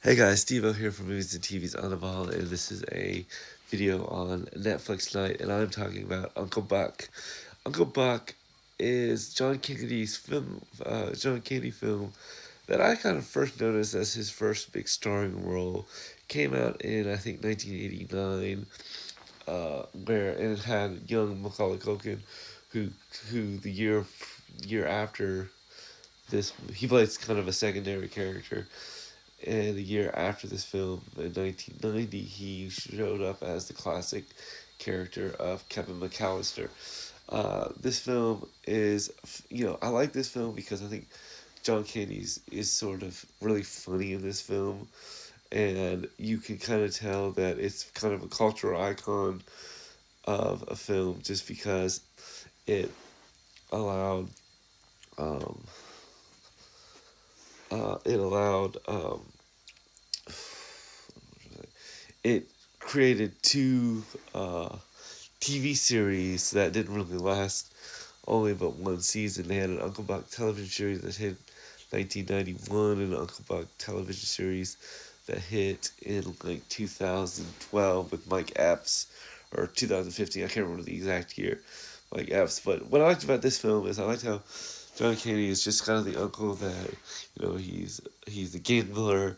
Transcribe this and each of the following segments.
Hey guys, Steve-O here from Movies and TV's on the Ball, and this is a video on Netflix Night, and I'm talking about Uncle Buck. Uncle Buck is John Candy film that I kind of first noticed as his first big starring role. Came out in, I think, 1989, and it had young Macaulay Culkin, who, who the year after this, he plays kind of a secondary character. And the year after this film, in 1990, he showed up as the classic character of Kevin McAllister. This film is, I like this film because I think John Candy is sort of really funny in this film, and you can kind of tell that it's kind of a cultural icon of a film just because it allowed, um, it allowed, it created two TV series that didn't really last only but one season. They had an Uncle Buck television series that hit 1991 and an Uncle Buck television series that hit in like 2012 with Mike Epps, or 2015. I can't remember the exact year, Mike Epps. But what I liked about this film is I liked how John Candy is just kind of the uncle that, he's a gambler,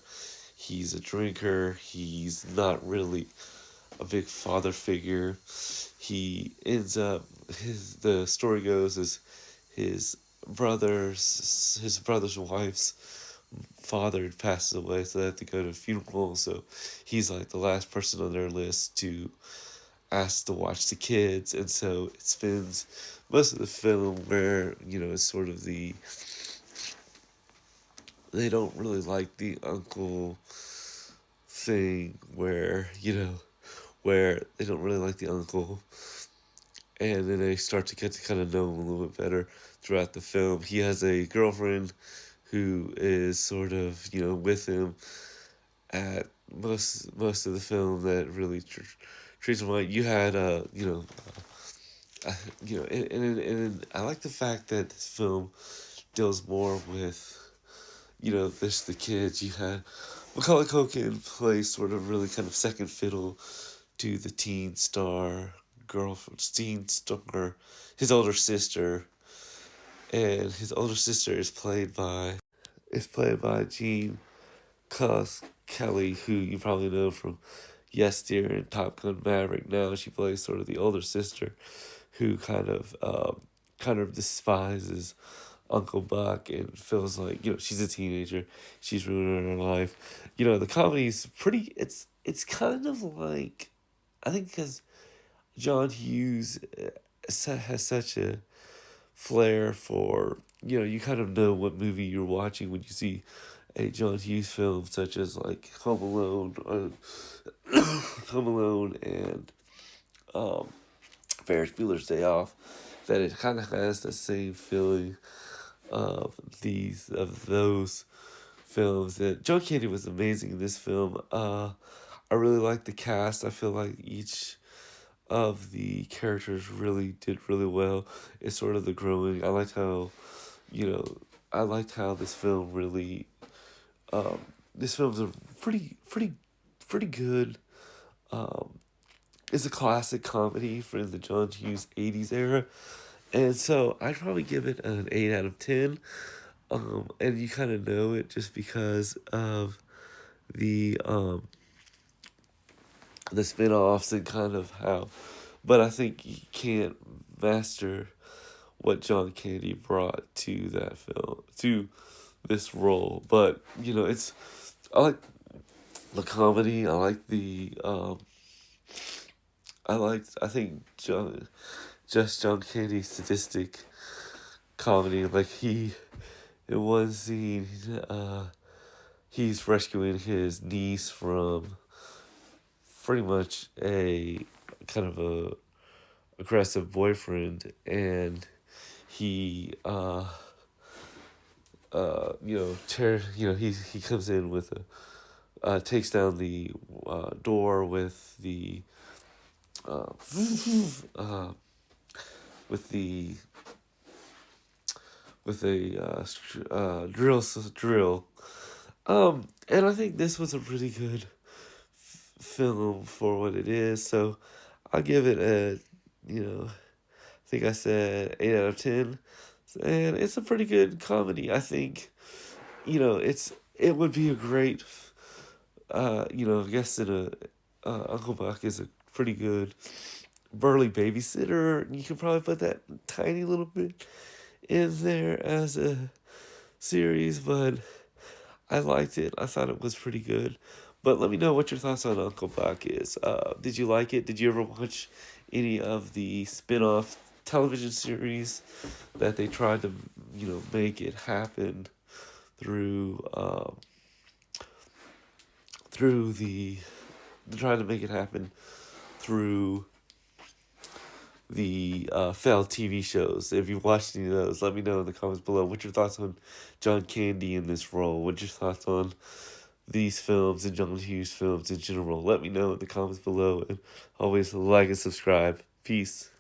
he's a drinker, he's not really a big father figure. He ends up, the story goes, is his brother's wife's father passes away, so they have to go to a funeral. So he's like the last person on their list to ask to watch the kids, and so it spends most of the film where it's sort of they don't really like the uncle thing where they don't really like the uncle, and then they start to get to kind of know him a little bit better throughout the film. He has a girlfriend who is sort of with him at most of the film that really treats him right. You had and I like the fact that this film deals more with this the kids. You had Macaulay Culkin plays sort of really kind of second fiddle to the teen star, his older sister, and his older sister is played by Jean Cuss Kelly, who you probably know from Yes Dear and Top Gun Maverick. Now she plays sort of the older sister, who kind of despises Uncle Buck and feels like she's a teenager, she's ruining her life. The comedy's pretty. It's kind of like, I think because John Hughes has such a flair for, you kind of know what movie you're watching when you see a John Hughes film, such as like Home Alone and um, Ferris Bueller's Day Off. That it kind of has the same feeling of those films. That John Candy was amazing in this film. I really like the cast. I feel like each of the characters really did really well. It's sort of the growing. You know, I liked how this film really. This film's a pretty good. Um, it's a classic comedy from the John Hughes '80s era, and so I'd probably give it an 8 out of 10. And you kind of know it just because of the um the spin-offs and kind of how, but I think you can't master what John Candy brought to that film, to this role. But it's, I like the comedy. I think John Candy's sadistic comedy. Like, in one scene, he's rescuing his niece from pretty much a kind of a aggressive boyfriend, and he he comes in with takes down the door with the uh, uh, with the with a drill, And I think this was a pretty good film for what it is. So I'll give it a, I think I said 8 out of 10, and it's a pretty good comedy. I think it would be a great, I guess in Uncle Buck is a pretty good burly babysitter. You could probably put that tiny little bit in there as a series, but I liked it. I thought it was pretty good. But let me know what your thoughts on Uncle Buck is. Did you like it? Did you ever watch any of the spin-off television series that they tried to, make it happen through through the they tried to make it happen through the failed TV shows. If you've watched any of those, let me know in the comments below. What's your thoughts on John Candy in this role? What's your thoughts on these films and John Hughes films in general? Let me know in the comments below. And always like and subscribe. Peace.